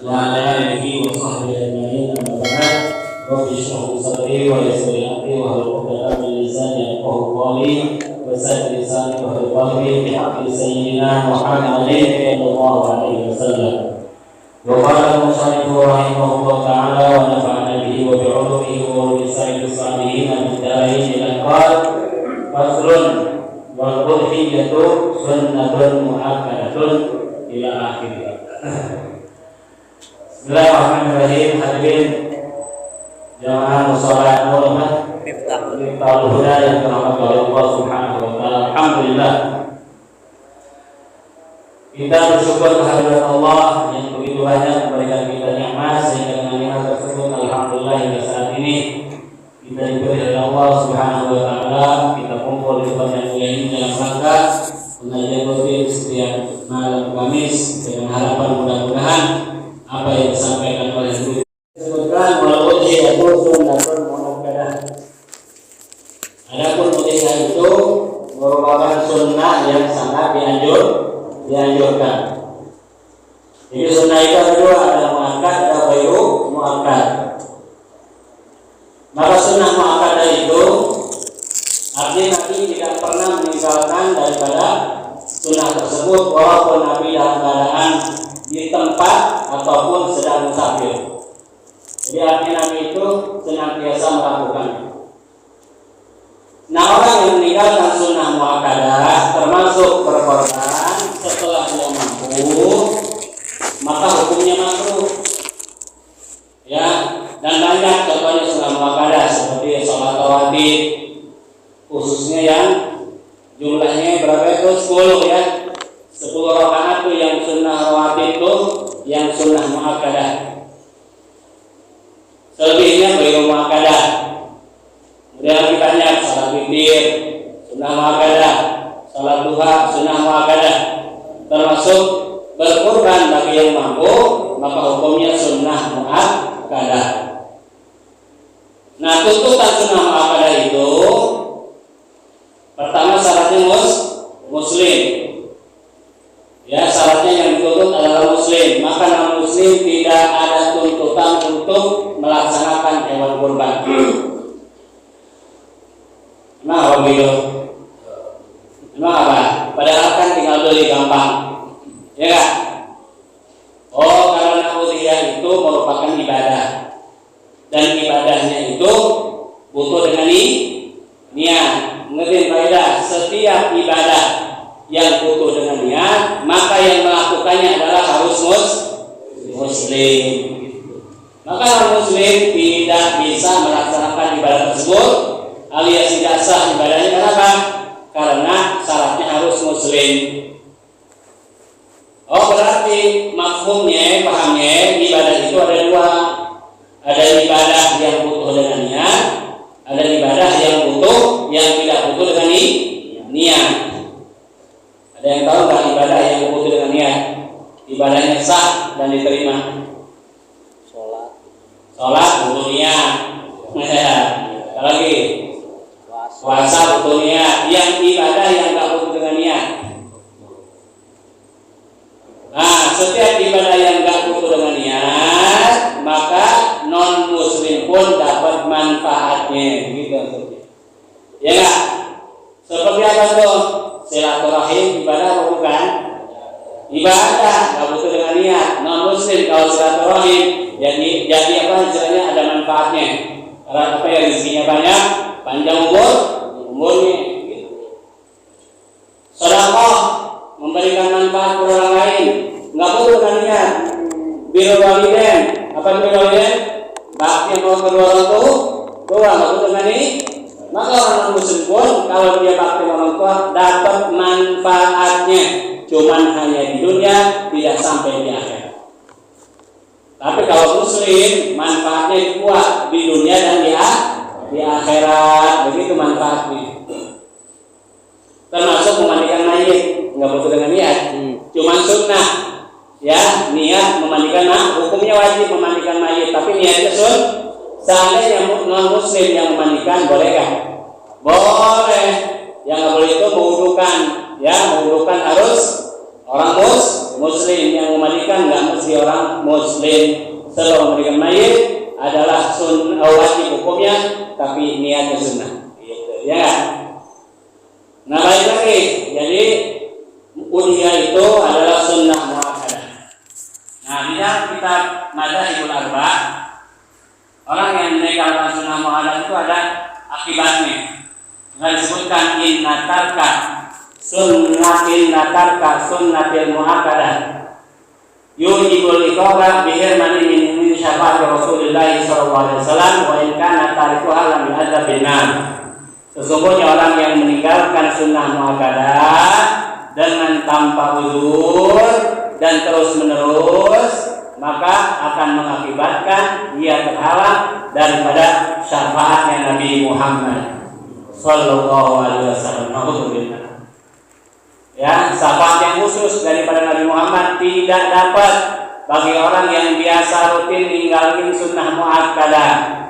وعلى آله وصحبه أجمعين أما بعد رب اشرح لي صدري ويسر لي أمري واحلل عقدة من لساني يفقهوا قولي وسدد لساني واهد قلبي بحق سيدنا محمد صلى الله عليه وسلم. وقال المصنف رحمه الله تعالى ونفعنا به وبعلومه وبسائر الصالحين من الدارين إلى قال فصل والأضحية سنة مؤكدة إلى آخره. Bismillahirrahmanirrahim. Hadirin jamaah musholat Muhammad Miftahul Huda yang dirahmati oleh Allah Subhanahu wa taala. Alhamdulillah. Kita bersyukur kehadirat Allah yang begitu banyak memberikan kita nikmat sehingga dengan nikmat tersebut alhamdulillah hingga saat ini kita diberi oleh Allah Subhanahu wa taala kita kumpul di tempat yang mulia ini dalam rangka pengajian rutin setiap malam Kamis dengan harapan mudah-mudahan apa yang disampaikan oleh guru disebutkan walaupun itu sunnatun muakkadah. Adapun mudhiah itu merupakan sunnah yang sangat dianjurkan. Jadi sunnah itu ada dua, ada muakkad, ada ghairu muakkad. Maka sunnah muakkadah itu artinya Nabi tidak pernah meninggalkan daripada sunnah tersebut walaupun Nabi dalam keadaan di tempat ataupun sedang musafir. Jadi artinya Nabi itu senantiasa melakukannya. Nah, orang yang meninggalkan sunnah muakkadah termasuk berkorban setelah dia mampu, maka hukumnya makruh. Ya, dan banyak contohnya sunnah muakkadah seperti sholat rawatib, khususnya yang jumlahnya berapa itu 10 ya. 10 rakaat itu yang sunnah rawatib itu yang sunnah muakkadah. Selebihnya ghairu muakkadah. Kemudian kita banyak salat witir sunnah muakkadah, salat duha sunnah muakkadah. Termasuk berkurban bagi yang mampu, maka hukumnya sunnah muakkadah. Nah, tuntutan sunnah muakkadah itu pertama syaratnya muslim. Ya, syaratnya yang dituntut adalah muslim. Maka non muslim tidak ada tuntutan untuk melaksanakan hewan kurban. Nah, begitu. Emang apa? Padahal kan tinggal beli gampang, ya kan? Oh, karena udhiyah itu merupakan ibadah, dan ibadahnya itu butuh dengan niat. Ngerti faedah? Setiap ibadah yang butuh dengan niat, maka yang melakukannya adalah harus muslim. Maka orang muslim tidak bisa melaksanakan ibadah tersebut alias tidak sah ibadahnya. Kenapa? Karena syaratnya harus muslim. Oh, berarti mafhumnya, pahamnya ibadah itu ada dua. Ada ibadah yang butuh dengan niat, ada ibadah yang tidak butuh dengan niat. Ada yang tahu nggak ibadah yang butuh dengan niat? Ibadahnya sah dan diterima. Sholat butuh niat. Lagi puasa butuh niat. Yang ibadah yang nggak butuh dengan niat. Nah, setiap ibadah yang nggak butuh dengan niat, maka non muslim pun dapat manfaatnya, gitu. Ya nggak? Seperti apa tuh? Silaturahim ibadah apa bukan? Ibadah, nggak butuh dengan niat. Non muslim kalau silaturahim jadi apa istilahnya ada manfaatnya. Karena apa ya, rezekinya banyak, panjang umurnya. Gitu. Sedekah memberikan manfaat kepada orang lain, nggak butuh dengan niat. Birrul walidain, apa birrul walidain? Bakti mau kedua orang tua, nggak butuh dengan ini. Maka orang muslim pun kalau dia bakti orang tua dapat manfaatnya, cuman hanya di dunia, tidak sampai di akhirat. Tapi kalau muslim manfaatnya kuat di dunia dan di akhirat, begitu manfaatnya. Termasuk memandikan mayit, nggak butuh dengan niat, cuman sunnah. Ya, niat memandikan, hukumnya wajib memandikan mayit, tapi niatnya seandainya non muslim yang memandikan, boleh kan? Boleh. Yang nggak boleh itu mewudukan. Ya, mewudukan harus orang muslim yang memandikan nggak mesti orang muslim. Sebelum memandikan mayit adalah wajib hukumnya, tapi niatnya sunnah. Gitu, ya. Nah baik lagi, jadi udhiyah itu adalah sunnah muakkadah. Nah di dalam kitab Madzhabul Arba', orang yang meninggalkan sunnah muakkadah itu ada akibatnya. Nggak disebutkan innatarka sunnatil muakkadah yujibul iqra bihirmani min syafaati Rasulillah sallallahu alaihi wasallam wa in kana tarikuha lam yu'adzab binnar. Sesungguhnya orang yang meninggalkan sunnah muakkadah dengan tanpa uzur dan terus menerus, maka akan mengakibatkan dia terhalang daripada syafaatnya Nabi Muhammad sallallahu alaihi wasallam. Ya, syafaat yang khusus daripada Nabi Muhammad tidak dapat bagi orang yang biasa rutin ninggalin sunnah muakkadah.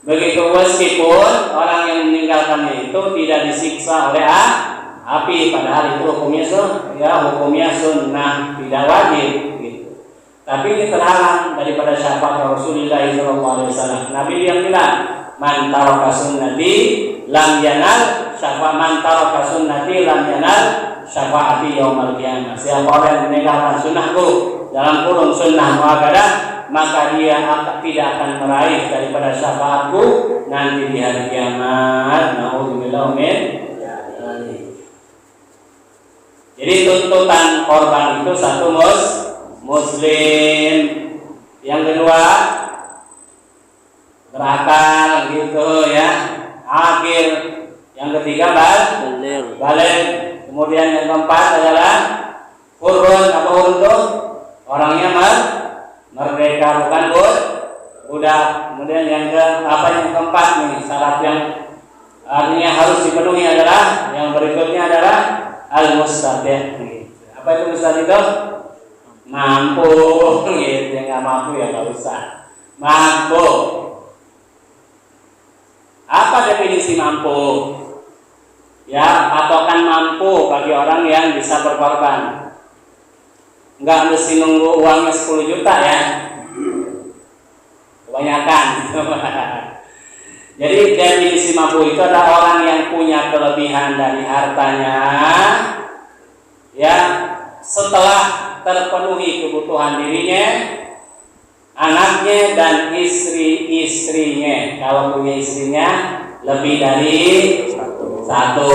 Begitu meskipun orang yang meninggalkannya itu tidak disiksa oleh api, padahal itu hukumnya sunnah, tidak wajib gitu. Tapi ini terhalang daripada syafaat Rasulullah SAW. Nabi yang bilang, man taraka sunnati lam yanal syafaati yaumil qiyamah. Siapa orang yang meninggalkan sunnahku dalam kurung sunnah muakkadah, maka dia tidak akan meraih daripada syafaatku nanti di hari kiamat. Nauzubillah min. Jadi tuntutan korban itu satu muslim, yang kedua berakal gitu ya, akil, yang ketiga balik, kemudian yang keempat adalah hurun. Apa hurun itu? Orangnya merdeka, bukan budak. Kemudian yang keempat nih, syarat yang artinya harus dipenuhi adalah yang berikutnya adalah al-mustati'. Apa itu mustati' itu? Mampu gitu. Yang nggak mampu ya nggak usah. Mampu. Apa definisi mampu? Ya, patokan mampu bagi orang yang bisa berkorban. Nggak mesti nunggu uangnya 10 juta ya. Kebanyakan. Jadi definisi mampu itu adalah orang yang punya kelebihan dari hartanya, ya, setelah terpenuhi kebutuhan dirinya, anaknya dan istri-istrinya. Kalau punya istrinya lebih dari satu.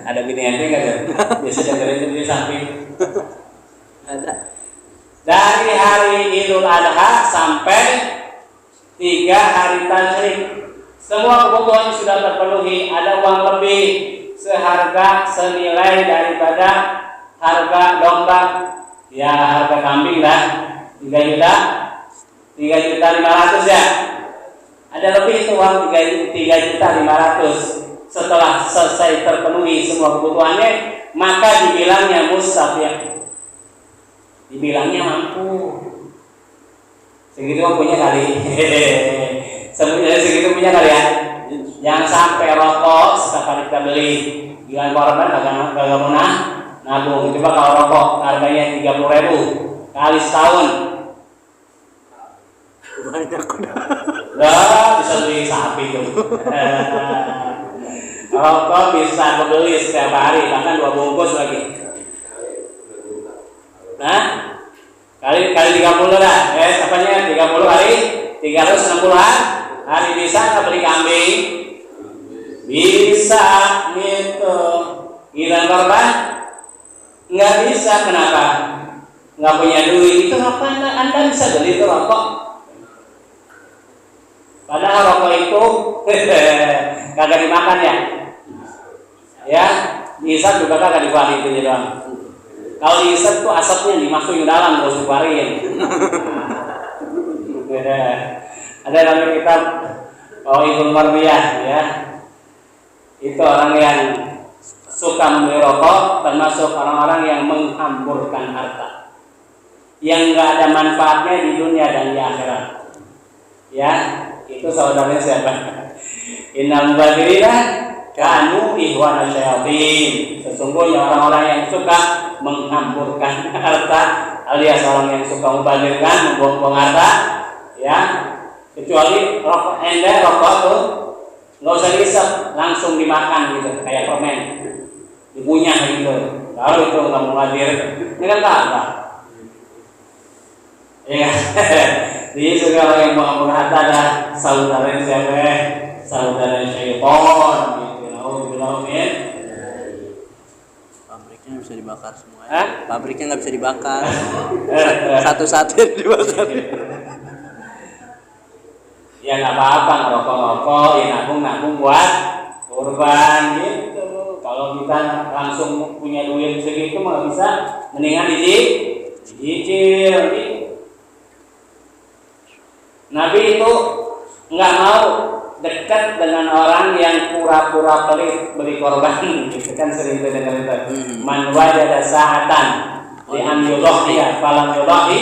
Ada bini ente nggak ada? Biasa dengerin di samping. Ada. Dari hari Idul Adha sampai 3 hari tasyrik, semua kebutuhan sudah terpenuhi. Ada uang lebih seharga senilai daripada harga domba, ya harga kambing lah, 3.500.000 ya. Ada lebih itu uang 3.500.000. Setelah selesai terpenuhi semua kebutuhannya, maka dibilangnya mustati', dibilangnya mampu. Segitu punya kali. Segitu punya kali ya. Yang sampai rokok sekali kita beli, gila korban agak munah. Nabung. Coba kalau rokok harganya 30.000 kali setahun. Udah bisa beli sapi tuh. Rokok bisa kebeli setiap hari, bahkan 2 bungkus lagi. Nah, kali 30 lah. Apanya 30 kali 360 hari bisa nggak beli kambing? Bisa gitu. Giliran korban nggak bisa. Kenapa? Nggak punya duit. Itu apa Anda bisa beli itu rokok? Padahal rokok itu kagak dimakan ya. Ya, diisap juga kagak dikeluarin itu doang. Kalau diisap tuh asapnya dimasukin dalam terus dikeluarin. Ada dalam kitab Ibnu Marbiyah ya. Itu orang yang suka membeli rokok, termasuk orang-orang yang menghamburkan harta, yang nggak ada manfaatnya di dunia dan di akhirat. Ya, itu saudaranya siapa? Innal mubadzirina kanu ihwana syayatin. Sesungguhnya orang-orang yang suka menghamburkan harta, alias orang yang suka membazirkan, membuang-buang harta, ya, kecuali rokok rokok tuh nggak usah dihisap, langsung dimakan gitu, kayak permen, dikunyah gitu. Lalu itu nggak membazir, ini kan apa? Ya, jadi segala yang mau harta ada saudara siapa? Saudara syaitan gitu. Alhamdulillah. Pabriknya bisa dibakar semua. Pabriknya nggak bisa dibakar. Satu-satu dibakar. Ya nggak apa-apa, ngerokok-ngerokok, ya nabung-nabung buat kurban gitu. Kalau kita langsung punya duit segitu malah bisa, mendingan dicicil gitu. Nabi itu nggak mau dekat dengan orang yang pura-pura pelit beri korban, gitu kan sering dengar itu. Man wajada sa'atan li an yudhiya falam yudhi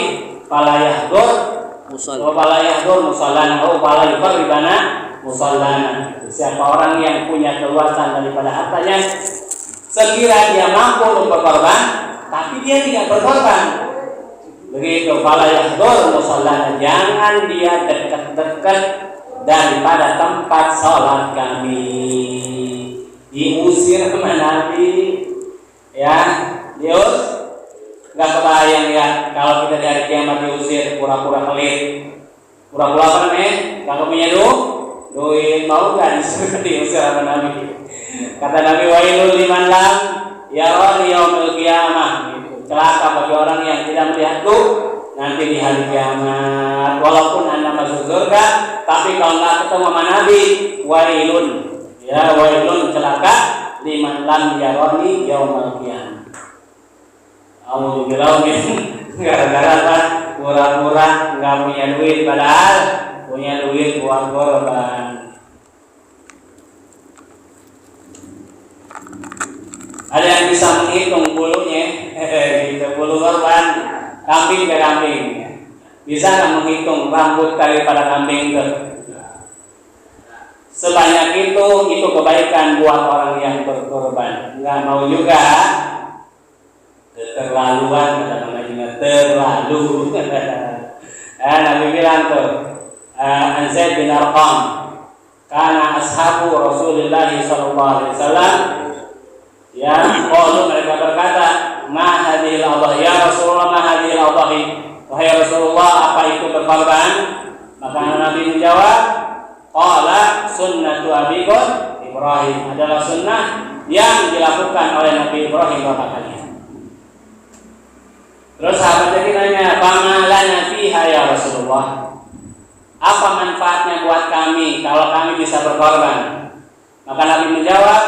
fala yahdur musallana atau fala yuqribana musallana. Siapa orang yang punya keluasan daripada hartanya, sekira dia mampu untuk berkorban tapi dia tidak berkorban, begitu fala yahdur musallana, jangan dia dekat-dekat daripada tempat sholat kami. Diusir sama Nabi, ya, dius. Gak kebayang ya kalau kita dari kiamat diusir, pura-pura pelit, pura-pura apa nih? Gak punya duit, mau nggak diusir sama Nabi? Kata Nabi, wailul liman lam yarani yaumil qiyamah. Celaka bagi orang yang tidak melihatku nanti di hari kiamat. Walaupun Anda masuk surga, tapi kalau nggak ketemu sama Nabi, wailun, ya wailun, celaka liman lam yarani yaumil qiyamah. Alhamdulillah, gara-gara apa? Pura-pura nggak punya duit, padahal punya duit buat korban. Ada yang bisa menghitung bulunya, gitu, bulu korban kambing ke kambing. Bisa nggak menghitung rambut daripada kambing itu? Sebanyak itu kebaikan buat orang yang berkorban. Nggak mau juga keterlaluan, kata namanya terlalu. Nabi bilang tuh, An Zaid bin Arqam, karena ashabu Rasulullah sallallahu alaihi wasallam, ya, qalu, mereka berkata, ma hadhil adhi ya Rasulullah, ma hadhil adhi, wahai Rasulullah, apa itu berkorban? Maka Nabi menjawab, qala sunnatu abikum Ibrahim, adalah sunnah yang dilakukan oleh Nabi Ibrahim bapak kalian. Terus sahabat tadi nanya, fama lana fiha ya Rasulullah, apa manfaatnya buat kami kalau kami bisa berkorban? Maka Nabi menjawab,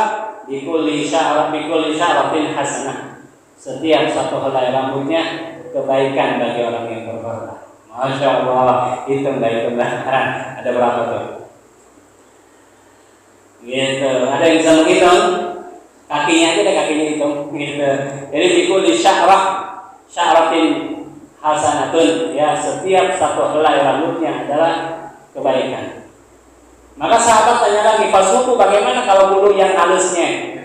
bikulli sya'ratin hasanah, setiap satu helai rambutnya kebaikan bagi orang yang berkorban. Masya Allah, hitung ada berapa tuh? Gitu, ada yang bisa menghitung? Kakinya aja, ada kakinya hitung. Gitu. Jadi bikulli sya'ratin hasanatun, ya, setiap satu helai rambutnya adalah kebaikan. Maka sahabat tanya lagi, fasuku, bagaimana kalau bulu yang halusnya?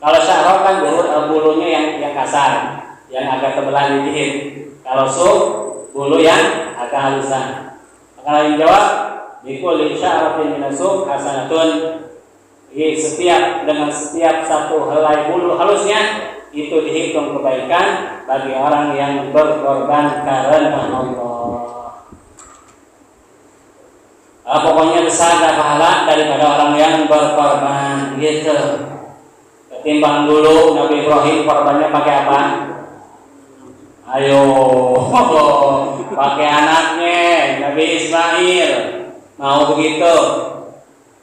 Kalau sya'rah kan bulunya yang kasar, yang agak tebelan dikit. Kalau bulu yang agak halusan. Maka Nabi jawab, bikulli sya'ratin minasuk hasanatun, dengan setiap satu helai bulu halusnya itu dihitung kebaikan bagi orang yang berkorban karena Allah. Pokoknya besar pahala daripada orang yang berkorban, gitu. Ketimbang dulu Nabi Ibrahim korbannya pakai apa? Ayo, pakai anaknya Nabi Ismail. Mau begitu?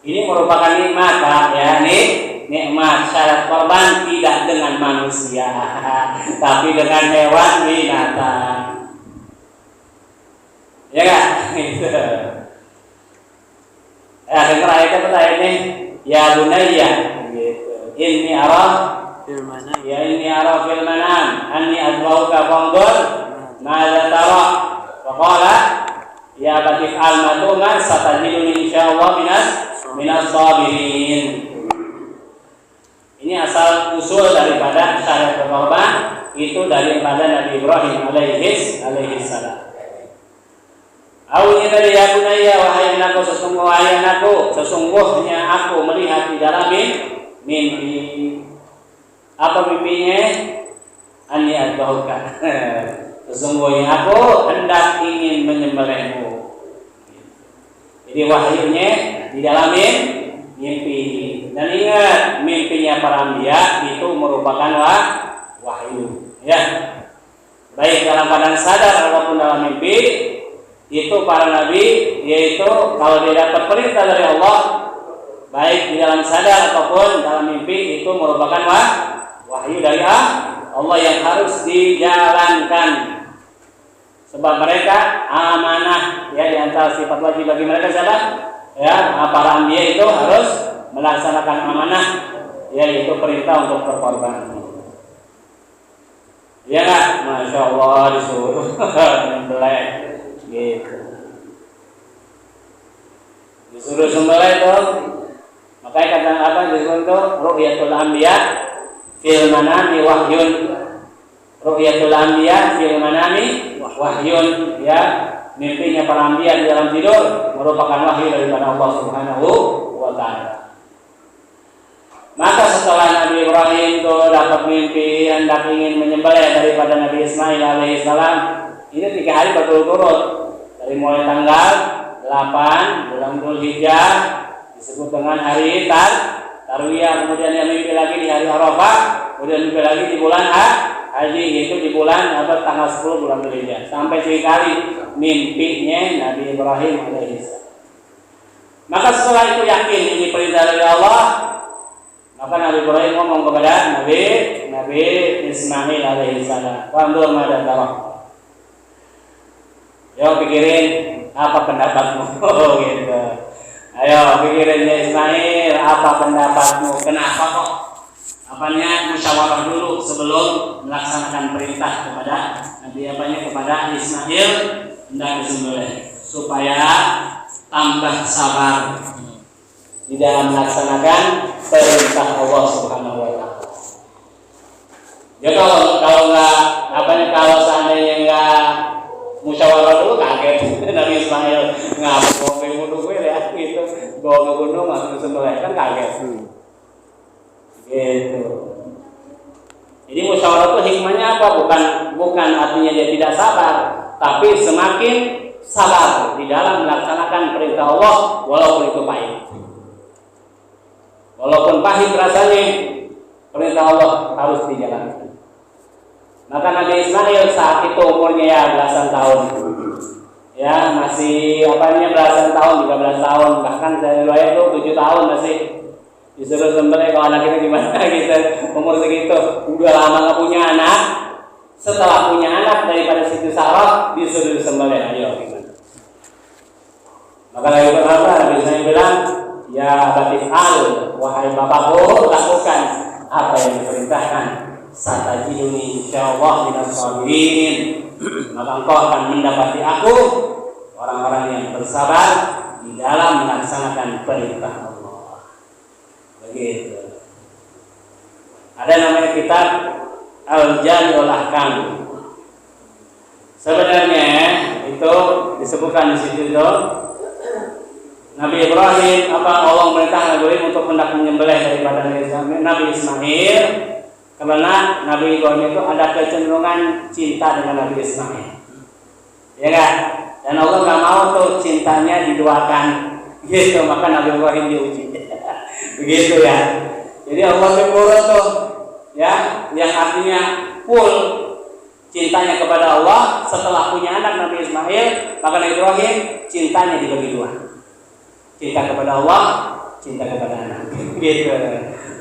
Ini merupakan nikmat, Pak, ya, nikmat. Syarat korban tidak dengan manusia, tapi dengan hewan binatang. Ya kan? Gitu. Dengar ayatnya pertanyaan ini, ya bunayya, gitu. Inni ara fil manam anni adbauka fanzur madza tara. Wa qala ya batif al-matuma satajiduni insyaallah minas sabirin. asal usul daripada syariat berkorban itu daripada Nabi Ibrahim alaihi salam. Awalnya dari ya bunaya wahai anakku, sesungguhnya aku melihat di dalam mimpi. Apa mimpinya? Ani adbahuka. Sesungguhnya aku hendak ingin menyembelihmu. Jadi wahyunya di dalam mimpi. Dan ingat, mimpinya para anbiya itu merupakan wahyu. Ya. Baik dalam keadaan sadar ataupun dalam mimpi, itu para nabi, yaitu kalau dia dapat perintah dari Allah, baik di dalam sadar ataupun dalam mimpi, itu merupakan wahyu dari Allah yang harus dijalankan. Sebab mereka amanah, ya, di antara sifat wajib bagi mereka siapa? Ya, para anbiya itu harus melaksanakan amanah, yaitu perintah untuk berkorban. Ya nggak? Masya Allah disuruh sembelih, gitu. Disuruh sembelih itu, makanya kata apa disuruh itu ru'yatul anbiya fil manami wahyun. Ru'yatul anbiya fil manami wahyun, ya, mimpinya para anbiya di dalam tidur merupakan wahyu daripada Allah Subhanahu wa taala. Maka setelah Nabi Ibrahim itu dapat mimpi hendak ingin menyembelih daripada Nabi Ismail alaihissalam, ini 3 hari berturut-turut, dari mulai tanggal 8 bulan Dzulhijjah disebut dengan hari Tarwiyah, kemudian dia mimpi lagi di hari Arafah, kemudian mimpi lagi di bulan Haji, yaitu di bulan tanggal 10 bulan Dzulhijjah. Sampai 3 kali mimpinya Nabi Ibrahim alaihissalam. Maka setelah itu yakin ini perintah dari Allah, maka Nabi Ibrahim ngomong kepada Nabi Ismail alaihissalam, "Wandur mada tarah." Yo pikirin apa pendapatmu, gitu. Ayo pikirin ya Ismail, apa pendapatmu? Kenapa kok? Apanya musyawarah dulu sebelum melaksanakan perintah kepada Ismail hendak disembelih, supaya tambah sabar di dalam melaksanakan perintah Allah Subhanahu wa taala. Ya kalau seandainya enggak musyawarah dulu kaget Nabi Ismail ngapok ke gunung ya gitu, bawa ke gunung langsung sembelih, kan kaget. Gitu. Jadi musyawarah itu hikmahnya apa? Bukan artinya dia tidak sabar, tapi semakin sabar di dalam melaksanakan perintah Allah walaupun itu pahit. Walaupun pahit rasanya, perintah Allah harus dijalankan. Maka Nabi Ismail saat itu umurnya ya belasan tahun. Ya, masih belasan tahun, 13 tahun, bahkan dari riwayat itu 7 tahun masih disuruh sembelih. Kalau anak kita gimana gitu, umur segitu, udah lama nggak punya anak. Setelah punya anak daripada Siti Sarah disuruh sembelih, ayo gimana? Maka Nabi Ismail bilang, "Ya abatif al, wahai bapakku, lakukan apa yang diperintahkan. Satajiduni insyaallah minas sabirin." Maka engkau akan mendapati aku orang-orang yang bersabar di dalam melaksanakan perintah Allah. Begitu. Ada namanya kitab Al-Jami'ul Ahkam. Sebenarnya itu disebutkan di situ itu Nabi Ibrahim Allah memerintah Nabi Ibrahim untuk hendak menyembelih daripada Nabi Ismail, karena Nabi Ibrahim itu ada kecenderungan cinta dengan Nabi Ismail, ya kan? Dan Allah nggak mau tuh cintanya diduakan, gitu. Maka Nabi Ibrahim diuji, begitu ya. Jadi Allah cemburu tuh, ya, yang artinya full cintanya kepada Allah setelah punya anak Nabi Ismail, maka Nabi Ibrahim cintanya dibagi 2. Cinta kepada Allah, cinta kepada anak, gitu.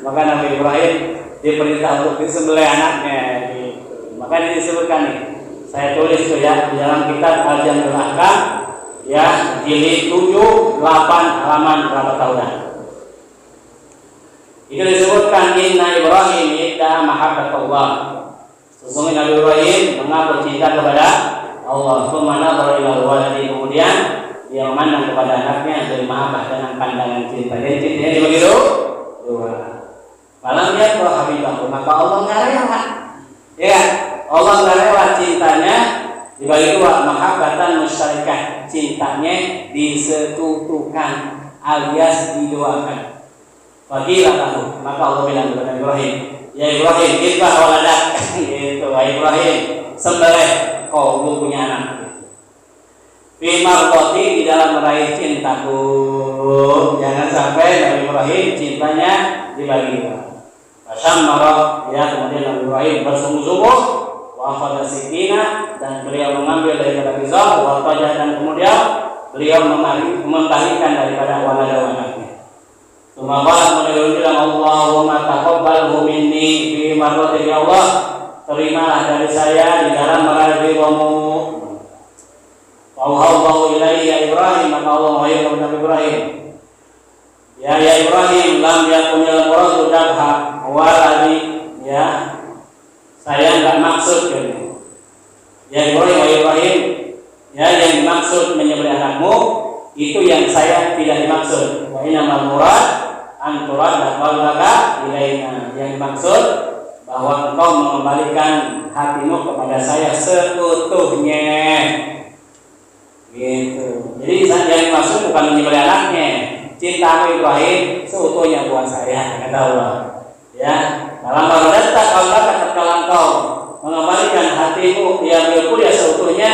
Maka Nabi Ibrahim diperintah untuk disembelih anaknya, gitu. Maka ini disebutkan nih, saya tulis tuh ya di dalam kitab Al-Jami'ul Ahkam, ya, jilid 7, 8 halaman berapa tahunan. Itu disebutkan inna Ibrahim idda mahabbatullah. Sesungguhnya Nabi Ibrahim mengaku cinta kepada Allah. Sumana berilah waladi, kemudian dia memandang kepada anaknya dari mahabbah dengan pandangan cinta. Jadi cintanya dibagi 2. Malam ya kalau habis maka Allah nggak rela. Ya, Allah nggak rela cintanya dibagi dua, mahabbatan musyarikah, cintanya disekutukan alias didoakan. Faqila lahu, maka Allah bilang kepada Ibrahim, ya Ibrahim, idbah waladak, gitu, Ibrahim, sembelih kau punya anak. Fi mardati, di dalam meraih cintaku. Jangan sampai Nabi Ibrahim cintanya dibagi dua. Fasyammara, ya, kemudian Nabi Ibrahim bersungguh-sungguh, wa akhadha sikina, dan beliau mengambil daripada pisau, wa tajah, dan kemudian beliau membalikan daripada walada anaknya. Sumaqala, kemudian bilang, Allahumma taqabbalhu minni fi mardati, ya Allah, terimalah dari saya di dalam meraih ridhamu. Allahu ilaihi ya Ibrahim, maka Allah wahyu kepada Ibrahim. Ya Ibrahim, lam yakunil muradu dabha waladi, ya. Saya enggak maksud gitu. Ya Ibrahim, ya, yang dimaksud menyembelih anakmu itu yang saya tidak dimaksud. Wa innamal murad an turad qalbaka ilaina. Yang dimaksud bahwa engkau mengembalikan hatimu kepada saya seutuhnya. Gitu. Jadi yang dimaksud bukan menyembelih anaknya, cintamu Ibrahim seutuhnya buat saya, kata Allah. Ya, dalam barodat Allah tatkala engkau mengembalikan hatimu yang berkuliah seutuhnya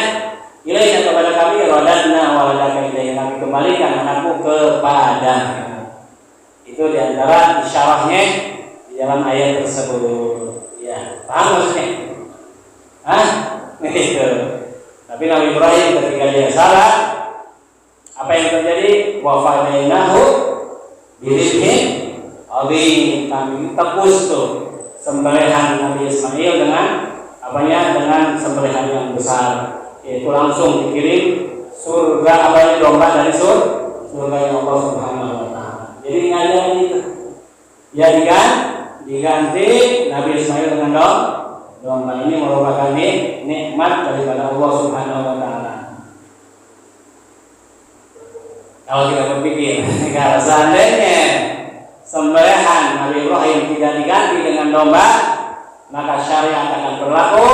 ilaina kepada kami, rodadna waladaka ilaina, kami kembalikan anakmu kepada. Itu diantara isyarahnya di dalam ayat tersebut. Ya, paham maksudnya? Gitu. Tapi Nabi Ibrahim ketika dia salah, apa yang terjadi? Wa fadainahu bidzibhin adzim, kami tebus tuh sembelihan Nabi Ismail dengan dengan sembelihan yang besar, yaitu langsung dikirim surga, domba dari surga yang Allah Subhanahu wa taala. Jadi ngajak itu. Ya diganti Nabi Ismail dengan domba. Ini merupakan nikmat daripada Allah Subhanahu wa taala. Kalau kita berpikir, kalau seandainya sembelihan Nabi Ibrahim tidak diganti dengan domba, maka syariat akan berlaku.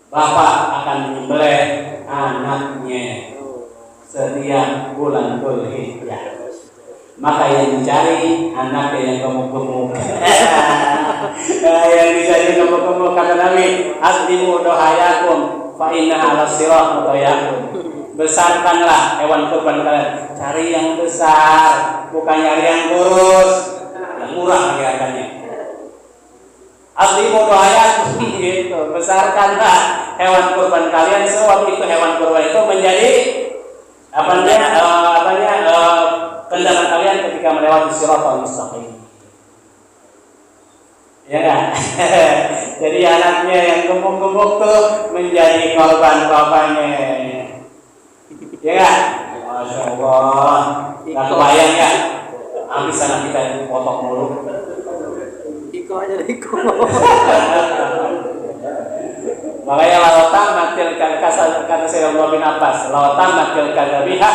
Bapak akan menyembelih anaknya setiap bulan Dzulhijjah. Maka yang dicari anaknya yang gemuk-gemuk. Yang dicari gemuk-gemuk, kata Nabi, aslimu dohayakum fa inna ala sirat mutayakum. Besarkanlah hewan kurban kalian. Cari yang besar, bukan nyari yang kurus, yang murah harganya. Aslimu dohayakum, gitu. Besarkanlah hewan kurban kalian, sebab itu hewan kurban itu menjadi kendaraan kalian ketika melewati siratal mustaqim. Ya kan? Jadi anaknya yang gemuk-gemuk tuh menjadi korban-korbannya. Ya kan? Masya Allah. Gak kebayang ya? Habis anak kita itu potong mulu. Iko aja Iko. Makanya lautan matil kata Sayyidina bin Abbas, lautan matil kadabiha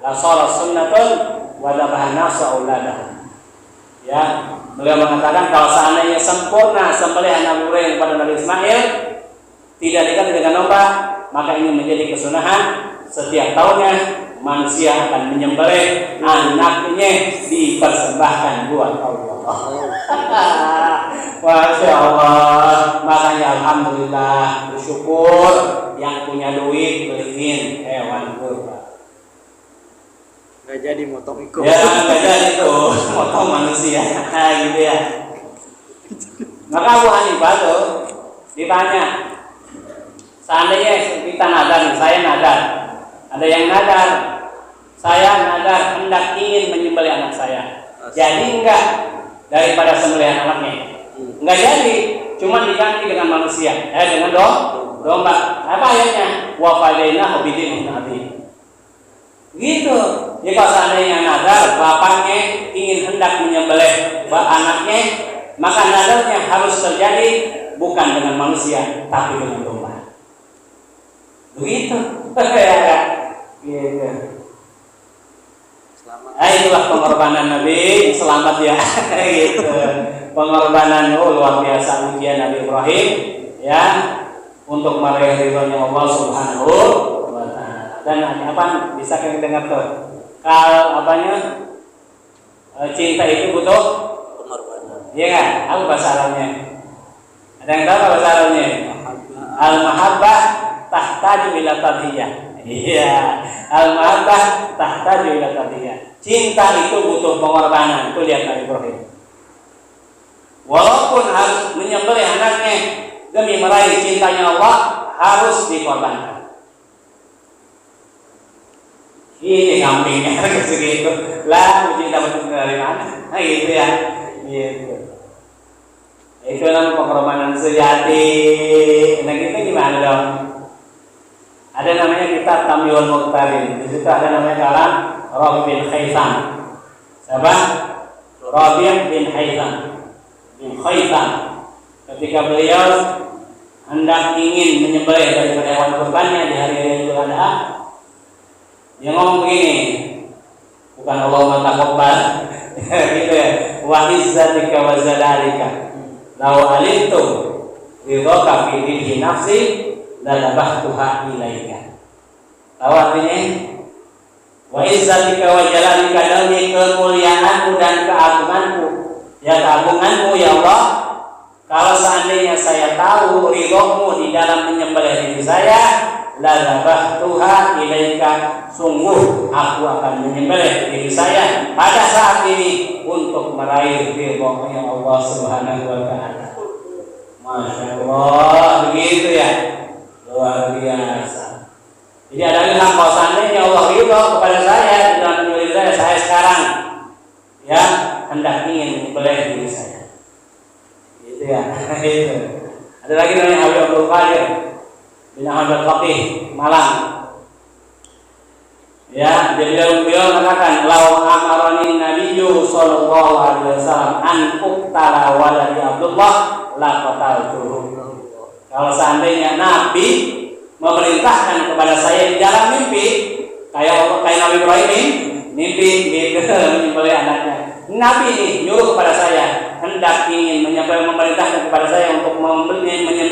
la shalat sunnatun wa dabahan nasa uladah. Ya, beliau mengatakan kalau seandainya sempurna sembelihan Nabi Ibrahim kepada Nabi Ismail tidak diganti dengan domba, maka ini menjadi kesunahan setiap tahunnya manusia akan menyembelih anaknya dipersembahkan buat Allah. Masya Allah. Makanya alhamdulillah, bersyukur yang punya duit beliin hewan kurban. Gak jadi motong ikut. Ya gak jadi tuh motong manusia. Gitu ya. Maka Abu Hanifah tuh ditanya, seandainya kita nadar, saya nadar, ada yang nadar, saya nadar hendak ingin menyembelih anak saya, jadi enggak daripada sembelihan anaknya? Enggak jadi, cuma diganti dengan manusia, dengan domba. Apa ayatnya? Wa fadainahu bidzibhin adzim. Gitu. Jika seandainya nadar bapaknya ingin hendak menyembelih anaknya, maka nadarnya harus terjadi bukan dengan manusia, tapi dengan domba. Begitu. Gitu. Itulah pengorbanan Nabi, selamat ya. Gitu. pengorbanan luar biasa ujian Nabi Ibrahim ya untuk meraih ridhonya Allah Subhanahu wa taala. Dan apa bisa kita dengar tuh? Kalau apanya cinta itu butuh Pengorbanan. iya kan? Apa bahasa Arabnya? Ada yang tahu apa bahasa Arabnya? Al-mahabbah tahtaju ila tadhiyah. Iya, al-mahabbah tahtaju ila tadhiyah. Cinta itu butuh pengorbanan. Itu lihat Nabi Ibrahim. Walaupun harus menyembelih anaknya demi meraih cintanya Allah, harus dikorbankan. Ini kambingnya segitu. Lah, cinta betul dari mana? Nah, gitu ya. Gitu. Itu namanya pengorbanan sejati. Nah, kita gimana dong? Ada namanya kitab Tamyiul Muqtarin. Di situ ada namanya kalam Rabi bin Khaisan. Siapa? Rabi bin Khaisan. Ketika beliau hendak ingin menyembelih daripada hewan kurbannya di hari Idul Adha, dia ngomong begini, bukan Allahumma taqabbal, gitu ya. Wa izzatika wa zalalika, law alimtu ridhaka fi dhi nafsi la dabahtuha ilaika. Tahu artinya? Wa izzatika wa jalalika, demi kemuliaanmu dan keagunganmu, ya keagunganmu ya Allah, kalau seandainya saya tahu ridhomu di dalam menyembelih diri saya, la dabahtuha ilaika, sungguh aku akan menyembelih diri saya pada saat ini untuk meraih ridhonya Allah Subhanahu wa taala. Masya Allah, begitu ya, luar biasa. Jadi ada yang kalau seandainya Allah ridho kepada saya di dalam menyembelih saya sekarang ya hendak ingin menyembelih diri saya. Gitu ya. Itu. Ada lagi namanya Habib Abdul Qadir bin Ahmad Faqih Malang. Ya, beliau mengatakan, "Lau amarani Nabiyyu sallallahu alaihi wasallam an uqtala waladi Abdullah la qataltuhu." Kalau seandainya Nabi memerintahkan kepada saya di dalam mimpi, kayak Nabi Ibrahim ini, mimpi gitu menyembelih anaknya. Nabi ini nyuruh kepada saya, hendak ingin memerintahkan kepada saya untuk menyembelih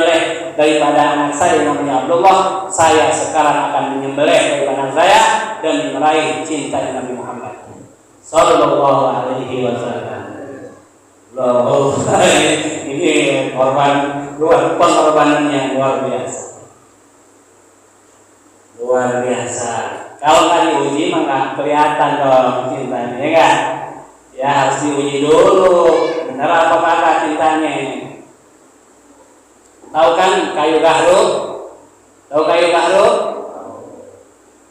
daripada anak saya yang namanya Abdullah. Saya sekarang akan menyembelih daripada anak saya dan meraih cinta Nabi Muhammad sallallahu alaihi wasallam. Loh, ini pengorbanannya luar biasa. Luar biasa. Kalau nggak diuji maka kelihatan dong cintanya, ya kan? Ya harus diuji dulu, benar apa kata cintanya. Tahu kan kayu gahruk? Tahu kayu gahruk?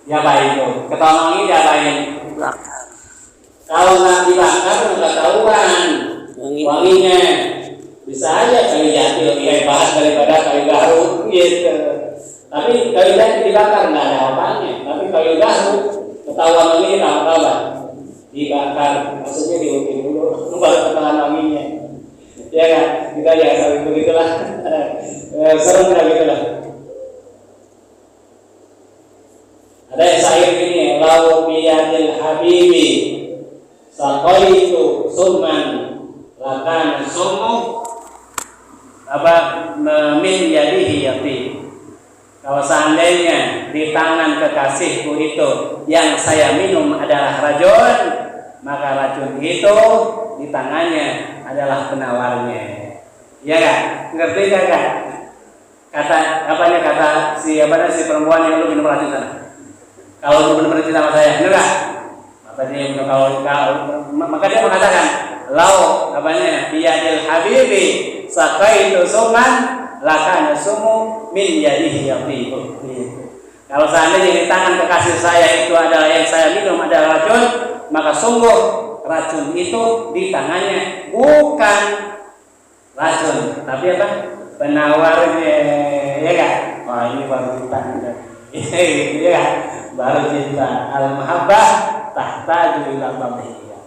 Diapain itu? Ketonongi diapain? Bakar. Kalau nggak dibakar nggak tahuan wanginya. Bisa aja kayu jati lebih hebat daripada kayu gahruk gitu. Tapi kayu jati dibakar nggak ada apanya. Tapi kayu gahruk ketahuan wanginya apa? Dibakar, maksudnya diuji dulu, baru ketahuan wanginya. Ya kan? Kita ya sering begitulah. Serem lah gitulah. Ada yang syair gini, lau biyadil habibi saqaitu summan lakan sumu apa min yadihi yati. Kalau seandainya di tangan kekasihku itu yang saya minum adalah racun, maka racun itu di tangannya adalah penawarnya. Iya kan? Ngerti kan? Kata si perempuan yang lu minum racun sana. Kalau lu benar-benar cinta sama saya, benar enggak? Maka dia mengatakan, lau biyadil habibi saqaitu suman lakana sumu min yadihi yatibu. Kalau seandainya di tangan kekasih saya itu adalah yang saya minum adalah racun, maka sungguh racun itu di tangannya bukan racun, tapi apa? Penawarnya, ya kan? Wah ini baru cinta, ya kan? Baru cinta. Al-mahabbah tahtaju ila tadhiyah.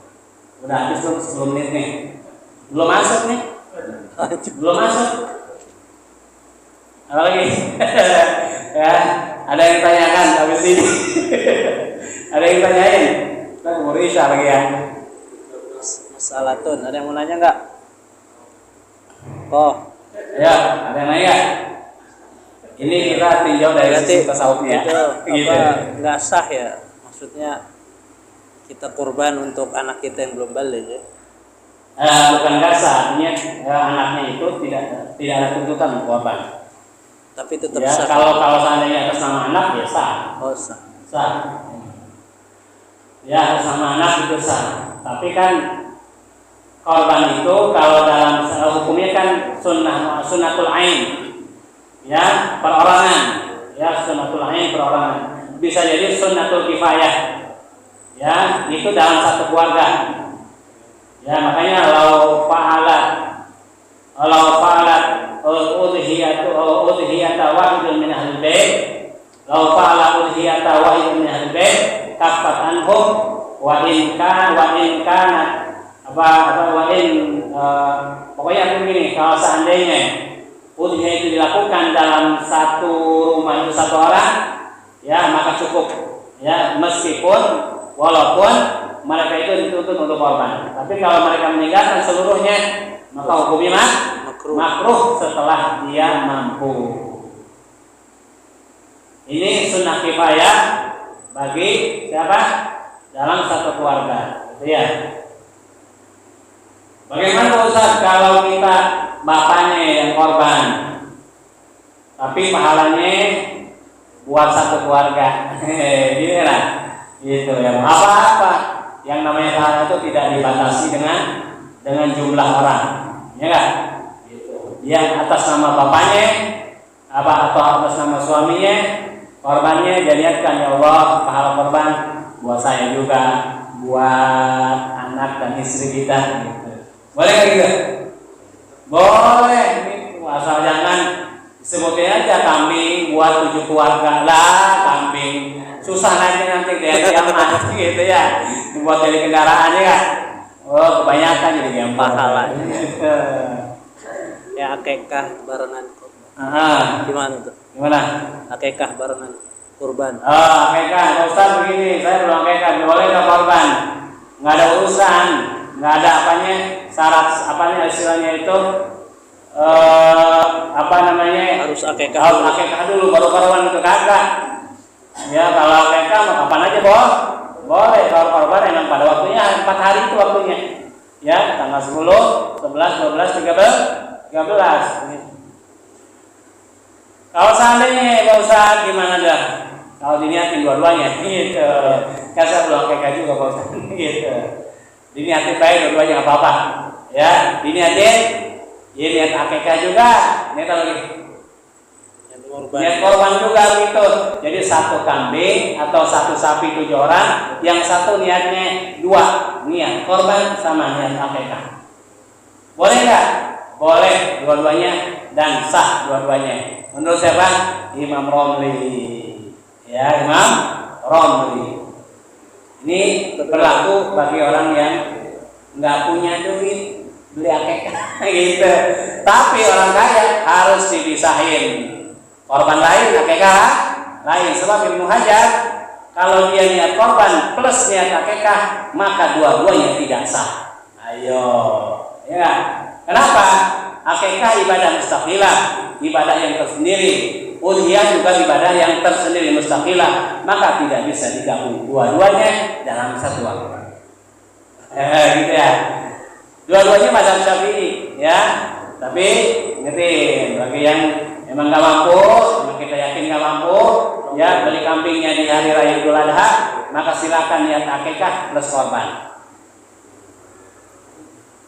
Udah habis belum 10 menit nih? Belum masuk nih? Belum masuk? Apa lagi? Ya, ada yang tanyakan habis ini. Ada yang tanyain? Kita mau risah lagi ya. Masalah tuh, ada yang mau nanya nggak? Tokoh. Ya, ada yang nanya? Ini kita tinjau dari sisi tasawufnya. Itu Gitu. nggak sah ya? Maksudnya kita kurban untuk anak kita yang belum balik ya? Bukan nggak sah, artinya anaknya itu tidak ada tuntutan korban. Tapi tetap Ya, sah. kalau seandainya atas nama anak ya sah. Oh sah. Sah. Ya, atas nama anak itu sah. Tapi kan korban itu kalau dalam hukumnya kan sunnatul ain. Ya, perorangan. Ya, sunnatul ain perorangan. Bisa jadi sunnatul kifayah. Ya, itu dalam satu keluarga. Ya, makanya lau fa'alat udhiyata wahidun min ahlil bait, lau fa'ala udhiyata wahidun min ahlil bait kaffat anhum wa in pokoknya begini, kalau seandainya udhiyah itu dilakukan dalam satu rumah itu satu orang, ya maka cukup. Ya, meskipun walaupun mereka itu dituntut untuk korban. Tapi kalau mereka meninggalkan seluruhnya, maka hukumnya makruh setelah dia mampu. Ini sunnah kifayah bagi siapa? Dalam satu keluarga. Gitu ya. Bagaimana Ustaz kalau kita bapaknya yang korban, tapi pahalanya buat satu keluarga? Gini lah. Gitu ya. Apa-apa yang namanya pahala itu tidak dibatasi dengan jumlah orang, ya kan? Gitu. Dia atas nama bapaknya, atau atas nama suaminya, korbannya dia niatkan, ya Allah, pahala korban buat saya juga, buat anak dan istri kita. Gitu. Boleh nggak gitu? Boleh. Gitu. Asal jangan disebutnya aja kambing buat 7 keluarga lah, kambing. Susah nanti dari kiamat gitu ya, dibuat dari kendaraannya kan. Oh, kebanyakan jadi gampang Pahala. Ya akekah barengan kurban. Gimana tuh? Gimana? Akekah barengan kurban. Akekah, Ustaz begini, saya belum akekah, boleh nggak korban? Nggak ada urusan, nggak ada apanya, syarat apanya istilahnya itu, Harus akekah dulu baru korban itu kagak. Ya, kalau akekah mau kapan aja boleh. Kalau korban emang pada waktunya 4 hari itu waktunya. Ya, tanggal 10, 11, 12, 13. Kalau seandainya Pak Ustaz gimana dah? Kalau diniatin dua-duanya gitu. Kan saya belum akekah juga Pak Ustaz gitu. Diniatin baik dua-duanya apa-apa. Ya, diniatin niat akekah juga, niat lagi. Niat korban juga gitu. Jadi satu kambing atau satu sapi 7 orang, yang satu niatnya 2, niat korban sama niat akekah. Boleh nggak? Boleh dua-duanya dan sah dua-duanya. Menurut siapa? Imam Romli. Ya, Imam Romli. Ini berlaku bagi orang yang nggak punya duit beli akekah gitu. Tapi orang kaya harus dipisahin. Korban lain, akekah lain. Sebab Ibnu Hajar kalau dia niat korban plus niat akekah, maka dua-duanya tidak sah. Ayo, ya. Kenapa? Akekah ibadah mustaqilah, ibadah yang tersendiri. Udhiyah juga ibadah yang tersendiri mustaqilah, maka tidak bisa digabung dua-duanya dalam satu waktu. Gitu ya. Dua-duanya mazhab Syafi'i, ya. Tapi ngerti bagi yang emang nggak mampu, emang kita yakin nggak mampu, ya beli kambingnya di hari raya Idul Adha, maka silakan niat akekah plus korban.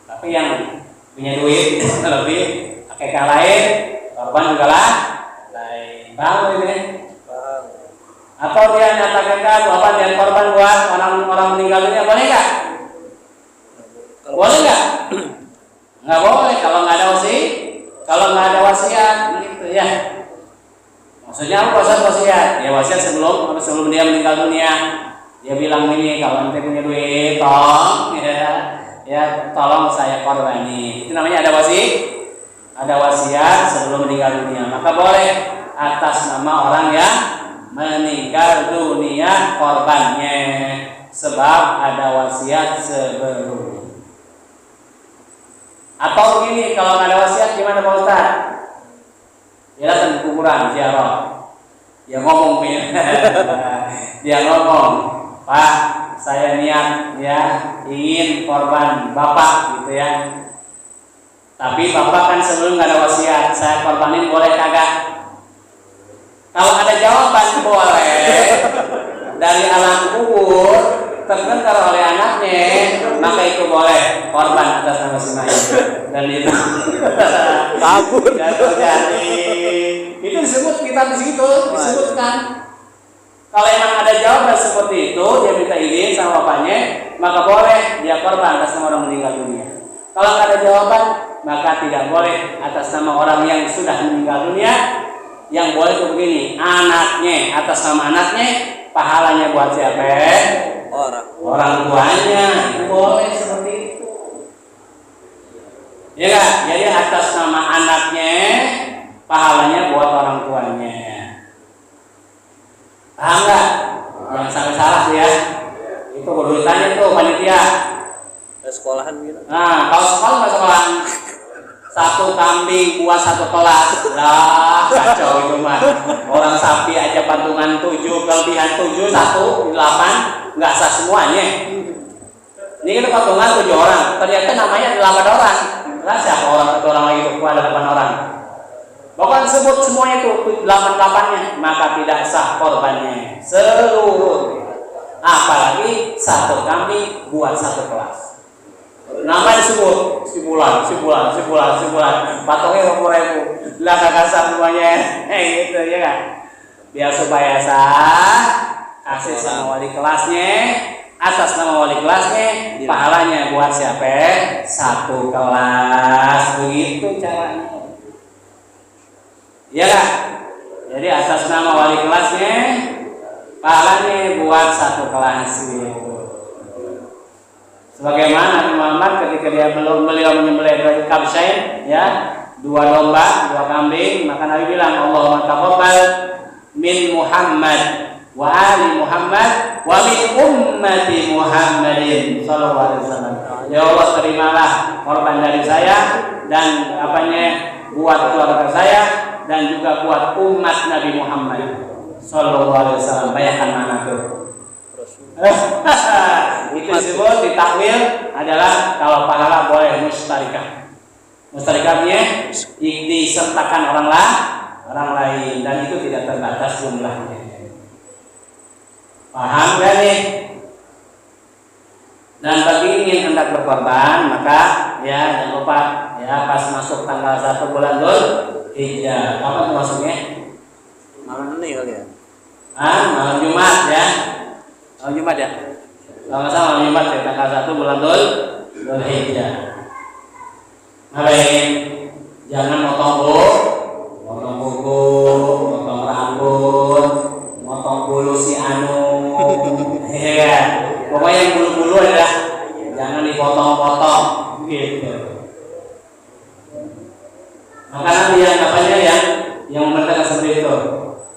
Tapi yang punya duit lebih, akekah lain, korban juga lah lain. Paham ini? Paham. Atau dia niat akekah, niat korban buat orang meninggal dunia, boleh nggak? Boleh nggak? Nggak boleh kalau nggak ada wasiat. Kalau nggak ada wasiat, gitu ya. Maksudnya apa wasiat? Ya wasiat sebelum dia meninggal dunia. Dia bilang ini, kalau nanti punya duit, tolong saya korbani. Itu namanya ada wasiat. Ada wasiat sebelum meninggal dunia. Maka boleh atas nama orang yang meninggal dunia korbannya, sebab ada wasiat sebelum. Atau begini, kalau nggak ada wasiat gimana Pak Ustaz? Dia datang ke kuburan ziarah. Dia ngomong dia ngomong, Pak, saya niat ya ingin korban Bapak gitu ya. Tapi Bapak kan sebelum nggak ada wasiat, saya korbanin boleh kagak? Kalau ada jawaban boleh dari alam kubur terdengar oleh anaknya, maka itu boleh korban atas nama si mayit. Dan itu Kabur. dan terjadi. Itu disebut kitab di situ disebutkan. Kalau emang ada jawaban seperti itu, dia minta izin sama bapaknya, maka boleh dia korban atas nama orang meninggal dunia. Kalau nggak ada jawaban, maka tidak boleh atas nama orang yang sudah meninggal dunia. Yang boleh itu begini, anaknya atas nama anaknya, pahalanya buat siapa? Orang tuanya. Itu boleh seperti itu. Ya nggak? Jadi atas nama anaknya, pahalanya buat orang tuanya. Paham nggak? Jangan sampai salah ya. Itu baru ditanya tuh panitia. Sekolahan gitu. Nah, kalau sekolah nggak sekolah. Satu kambing buat satu kelas, lah kacau itu mah. Orang sapi aja patungan 7, kelebihan 7, 1, 8, nggak sah semuanya. Ini kita patungan 7 orang, ternyata namanya 8 orang. Lah siapa orang itu orang lagi itu ada 8 orang. Pokoknya sebut semuanya itu 8-8-nya, maka tidak sah korbannya seluruh. Apalagi satu kambing buat satu kelas. Nama disebut si bulan, patungnya 50.000, lah kakak semuanya, gitu ya kan? Biar supaya sah, kasih sama wali kelasnya, atas nama wali kelasnya, pahalanya buat siapa? Satu kelas, begitu caranya. Iya kan? Jadi atas nama wali kelasnya, pahalanya buat satu kelas gitu. Sebagaimana Nabi Muhammad ketika beliau menyembelih dari kabsyain, ya, 2 domba, 2 kambing, maka Nabi bilang, Allahumma taqabbal min Muhammad wa ali Muhammad wa min ummati Muhammadin sallallahu alaihi wasallam. Ya Allah, terimalah korban dari saya dan buat keluarga saya dan juga buat umat Nabi Muhammad sallallahu alaihi wasallam. Bayangkan mana tuh? Itu disebut ditakwil adalah kalau pahala boleh mustarikah. Mustarikahnya disertakan orang lain dan itu tidak terbatas jumlahnya. Paham gak nih? Dan bagi yang hendak berkorban, maka ya jangan lupa ya pas masuk tanggal 1 bulan Dzulhijjah. Apa tuh maksudnya? Malam ini kali ya? Malam Jumat ya. Malam Jumat ya? Sama-sama malam Jumat ya, tanggal 1 bulan Dzulhijjah. Ngapain? Jangan motong kuku, motong rambut, motong bulu si anu. Ya, pokoknya yang bulu-bulu adalah jangan dipotong-potong gitu. Maka nanti yang memberitakan seperti itu.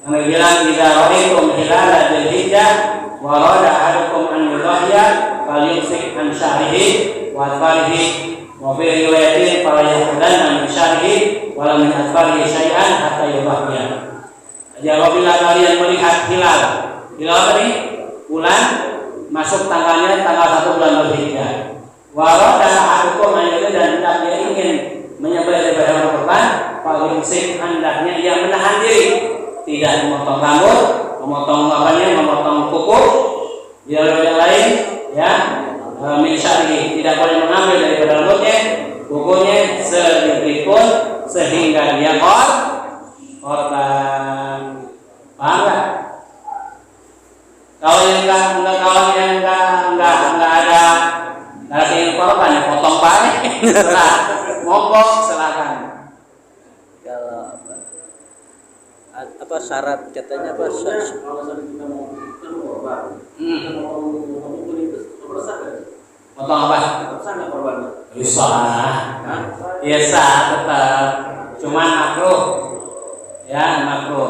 Yang bilang idza ra'aytum hilala dzulhijjah wa rada ahadukum an yudhiya falyumsik an syahrihi wa adfarihi wa fi riwayatin fala yahdanna min syahrihi wa lam min adfarihi syai'an hatta yudhiya. Jadi apabila kalian melihat hilal tadi bulan masuk tanggalnya tanggal 1 bulan Dzulhijjah. Wa rada ahadukum an yudhiya dan dia ingin menyembelih daripada hewan kurban, falyumsik hendaknya ia menahan diri. Tidak memotong rambut, memotong kuku, di yang lain, ya, min syar'i, tidak boleh mengambil daripada rambutnya, kukunya sedikit pun sehingga dia korban. Paham nggak? Kalau yang nggak ada ingin korban, ya potong balik, monggo silakan. Apa syarat katanya apa potong apa? Bisa, biasa tetap, cuman makruh, ya gitu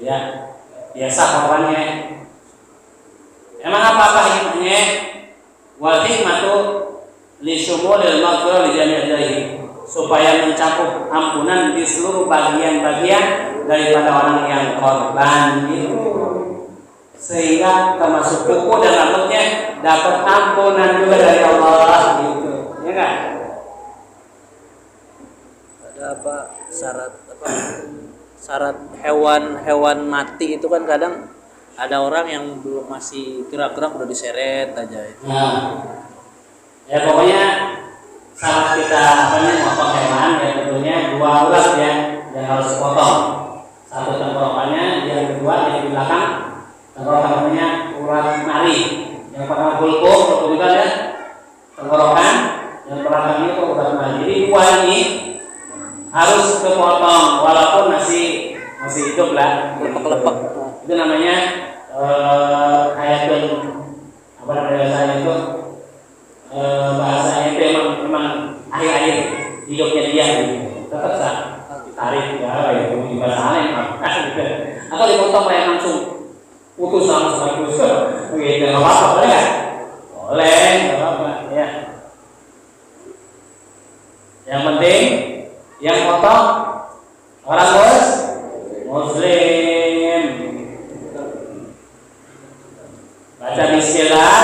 ya, biasa korbannya. Emang apa hikmahnya? Wal hikmatu li syumulil maghfirah li jami'i dzalik. supaya mencakup ampunan di seluruh bagian-bagian daripada orang yang korban itu, sehingga termasuk kuku dan rambutnya dapat ampunan juga dari Allah gitu, ya kan? Ada apa syarat hewan mati itu kan kadang ada orang yang belum masih gerak-gerak udah diseret aja itu. Nah, ya pokoknya saat kita motong hewan ya tentunya 2 urat ya yang harus potong. Satu tenggorokannya, yang kedua yang di belakang tenggorokannya urat nari. Yang pertama kulku juga ya tenggorokan, yang belakang itu urat nari. Jadi 2 ini harus kepotong walaupun masih hidup lah, Lepek-lepek. Itu namanya hayatun apa namanya itu bahasanya itu memang akhir-akhir hidupnya dia gitu. Tetap sah ditarik ya itu di bahasa lain gitu. Atau dipotong kayak langsung putus sama putus begitu, nggak apa-apa boleh kan? Boleh, nggak apa-apa ya. Yang penting yang potong orang muslim. Baca bismillah.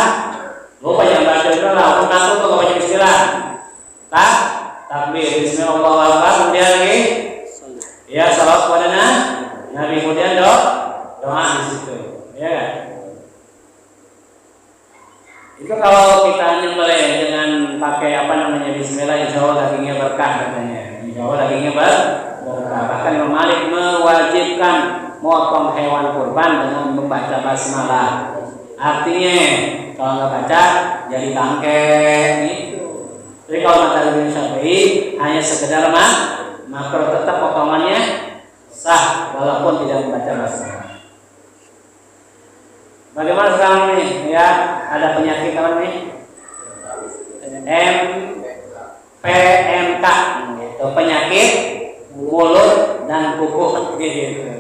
Lupa yang baca itu lah, aku takut kalau baca bismillah. Takbir, bismillah, Allahu Akbar, kemudian lagi ya salawat kepada Nabi, kemudian doa di situ. Ya. Itu kalau kita nyembelih dengan pakai apa namanya bismillah, insya Allah dagingnya berkah katanya. Insya Allah dagingnya berkah. Bahkan Imam Malik mewajibkan motong hewan kurban dengan membaca basmalah. Artinya kalau nggak baca jadi tangkeng itu. Jadi kalau kata Imam Syafi'i hanya sekedar makruh, tetap potongannya sah walaupun tidak membaca basmalah. Bagaimana sekarang ini? Ya, ada penyakit apa nih? PMK, itu penyakit mulut dan kuku gitu.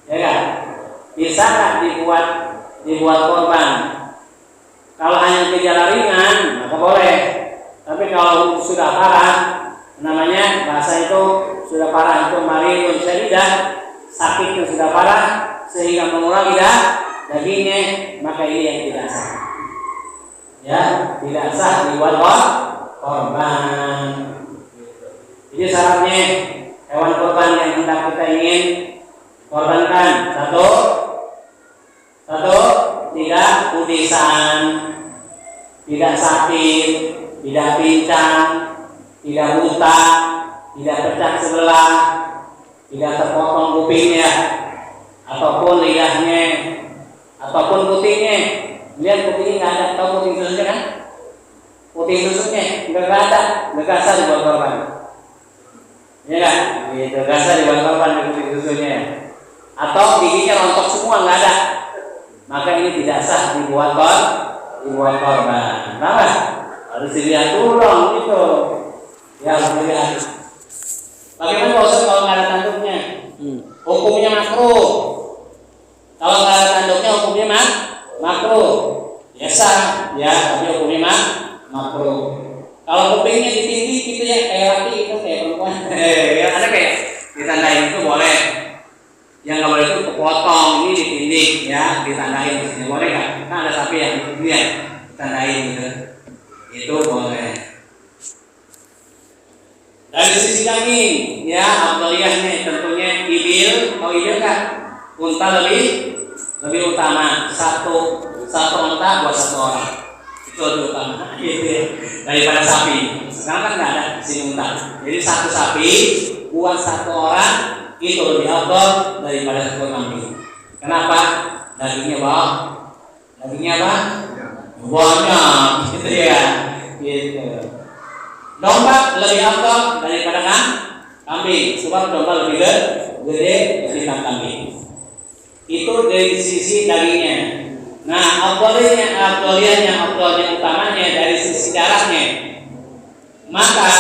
Ya kan? Bisa nggak dibuat korban? Kalau hanya gejala ringan, maka boleh. Tapi kalau sudah parah, namanya bahasa itu sudah parah, itu maridun syadidah, sakit yang sudah parah sehingga mengurangi dagingnya, maka ini yang tidak sah. Ya, tidak sah dibuat korban. Jadi syaratnya hewan korban yang hendak kita ingin korbankan satu tidak kudisan, tidak sakit, tidak pincang, tidak buta, tidak pecah sebelah, tidak terpotong kupingnya ataupun lidahnya ataupun putingnya. Lihat putingnya nggak ada, tahu puting susunya kan? Puting susunya nggak ada, nggak kasar dibuat korban. Ya kan? Gitu, kasar dibuat korban di puting susunya. Atau giginya rontok semua nggak ada, maka ini tidak sah dibuat korban. Kenapa? Harus dilihat dulu dong gitu. Ya harus dilihat. Bagaimana kalau nggak ada tanduknya? Hukumnya makruh. Kalau nggak ada tanduknya hukumnya makruh. Ya sah, ya tapi hukumnya makruh. Kalau kupingnya ditindik gitu ya kayak laki itu kayak perempuan. Ya ada kayak ditandain itu boleh. Yang nggak boleh itu kepotong, ini ditindik ya, ditandain di sini boleh nggak? Kan ada sapi yang dia ditandain gitu. Itu boleh. Dari sisi daging, ya afdaliyahnya tentunya ibil, atau ibil kan? Unta lebih utama, satu unta buat satu orang itu lebih utama gitu ya, daripada sapi. Sekarang kan nggak ada di sini unta, jadi satu sapi buat satu orang itu lebih afdal daripada satu kambing. Kenapa? Dagingnya banyak gitu ya, gitu. Domba lebih afdal daripada kambing, sebab domba lebih gede daripada kambing. Itu dari sisi dagingnya. Nah, afdalnya utamanya dari sisi darahnya. Maka